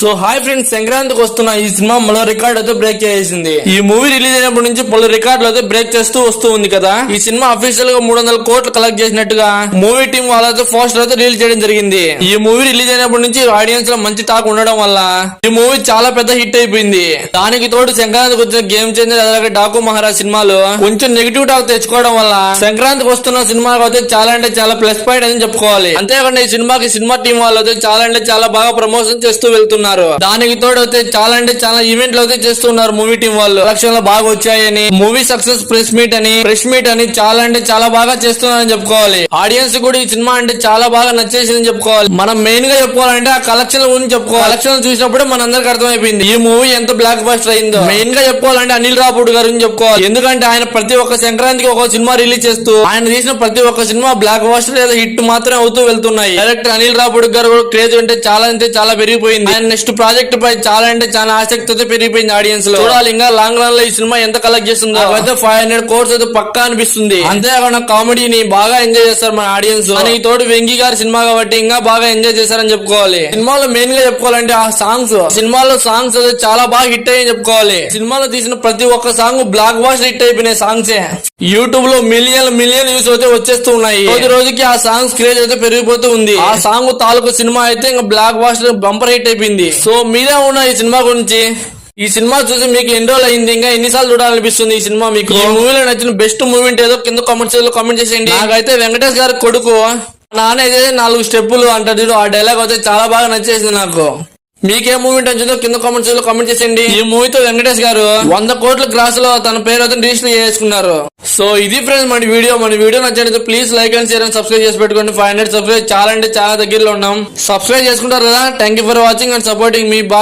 So hi friends, సంక్రాంతికి వస్తున్న ఈ సినిమా మరో రికార్డ్ అయితే బ్రేక్ చేసింది. ఈ మూవీ రిలీజ్ అయినప్పటి నుంచి పలు రికార్డులు అయితే బ్రేక్ చేస్తూ వస్తూ ఉంది కదా. ఈ సినిమా అఫీషియల్ గా 300 కోట్లు కలెక్ట్ చేసినట్టుగా మూవీ టీం వాళ్ళతో పోస్టర్ అయితే రిలీజ్ చేయడం జరిగింది. ఈ మూవీ రిలీజ్ అయినప్పటి నుంచి ఆడియన్స్ లో మంచి టాక్ ఉండడం వల్ల ఈ మూవీ చాలా పెద్ద హిట్ అయిపోయింది. దానికి తోడు సంక్రాంతికి వచ్చిన గేమ్ చేంజర్ అలాగే డాకు మహారాజ్ సినిమాలు కొంచెం నెగిటివ్ టాక్ తెచ్చుకోవడం వల్ల సంక్రాంతికి వస్తున్న సినిమాకి అయితే చాలా అంటే చాలా ప్లస్ పాయింట్ అని చెప్పుకోవాలి. అంతేకాకుండా ఈ సినిమాకి సినిమా టీం వాళ్ళు అయితే చాలా అంటే చాలా బాగా ప్రమోషన్ చేస్తూ వెళ్తున్నారు. దానికి తోడు అయితే చాలా అంటే చాలా ఈవెంట్లు అయితే చేస్తున్నారు మూవీ టీం వాళ్ళు. కలెక్షన్లు బాగా వచ్చాయని, మూవీ సక్సెస్ ప్రెస్ మీట్ అని చాలా అంటే చాలా బాగా చేస్తున్నారని చెప్పుకోవాలి. ఆడియన్స్ కూడా ఈ సినిమా అంటే చాలా బాగా నచ్చేసిందని చెప్పుకోవాలి. మనం మెయిన్ గా చెప్పుకోవాలంటే ఆ కలెక్షన్ గురించి చెప్పుకోవాలి. కలెక్షన్ చూసినప్పుడు మనందరికి అర్థమైపోయింది ఈ మూవీ ఎంత బ్లాక్ బస్టర్ అయిందో. మెయిన్ గా చెప్పుకోవాలంటే అనిల్ రాపూడ్ గారి గురించి చెప్పుకోవాలి. ఎందుకంటే ఆయన ప్రతి ఒక్క సంక్రాంతికి ఒక సినిమా రిలీజ్ చేస్తూ ఆయన తీసిన ప్రతి ఒక్క సినిమా బ్లాక్ బస్టర్ లేదా హిట్ మాత్రమే అవుతూ వెళ్తున్నాయి. డైరెక్టర్ అనిల్ రాపూడ్ గారు కూడా క్రేజ్ అంటే చాలా పెరిగిపోయింది. ఆయన నెక్స్ట్ ప్రాజెక్ట్ పై చాలా అంటే చాలా ఆసక్తితో పెరిగిపోయింది ఆడియన్స్ లో. చూడాలి ఇంకా లాంగ్ రన్ లో ఈ సినిమా ఎంత కలెక్ట్ చేస్తుందో. అయితే 500 కోర్స్ అయితే పక్కా అనిపిస్తుంది. అంతేకాకుండా కామెడీని బాగా ఎంజాయ్ చేస్తారు మన ఆడియన్స్. దానికి తోడు వెంకీ గారి సినిమా కాబట్టి ఇంకా బాగా ఎంజాయ్ చేశారని చెప్పుకోవాలి. సినిమాలో మెయిన్ గా చెప్పుకోవాలంటే ఆ సాంగ్స్, సినిమాలో సాంగ్స్ అయితే చాలా బాగా హిట్ అయ్యని చెప్పుకోవాలి. సినిమాలో తీసిన ప్రతి ఒక్క సాంగ్ బ్లాక్ బాస్టర్ హిట్ అయిపోయినాయి సాంగ్స్. యూట్యూబ్ లో మిలియన్ వ్యూస్ అయితే వచ్చేస్తూ ఉన్నాయి. రోజు రోజుకి ఆ సాంగ్స్ క్రేజ్ అయితే పెరిగిపోతూ ఉంది. ఆ సాంగ్ తాలూకు సినిమా అయితే ఇంకా బ్లాక్ బాస్టర్ బంపర్ హిట్ అయిపోయింది. సో మీరే ఉన్న ఈ సినిమా గురించి, ఈ సినిమా చూసి మీకు ఎన్ని రోజులు అయింది, ఇంకా ఎన్నిసార్లు చూడాలనిపిస్తుంది ఈ సినిమా మీకు? ఈ మూవీలో నచ్చిన బెస్ట్ మూవీ అంటే ఏదో కింద కామెంట్ చేసేయండి. నాకైతే వెంకటేష్ గారి కొడుకు నాన్న అయితే 4 స్టెప్పులు అంటాడు, ఆ డైలాగ్ అయితే చాలా బాగా నచ్చేసింది నాకు. మీకే మూవీ నచ్చిందో కింద కామెంట్ చేసేయండి. ఈ మూవీతో వెంకటేష్ గారు 100 కోట్ల గ్రాస్ లో తన పేరు అయితే రిజిస్టర్ చేసుకున్నారు. సో ఇది ఫ్రెండ్స్ మన వీడియో నచ్చినట్లయితే please like and share and subscribe చేసి పెట్టుకోండి. 500 సబ్స్క్రైబ్ చాలా అంటే చాలా దగ్గరలో ఉన్నాం. సబ్స్క్రైబ్ చేసుకుంటారు కదా. Thank you for watching and supporting మీ. బాయ్.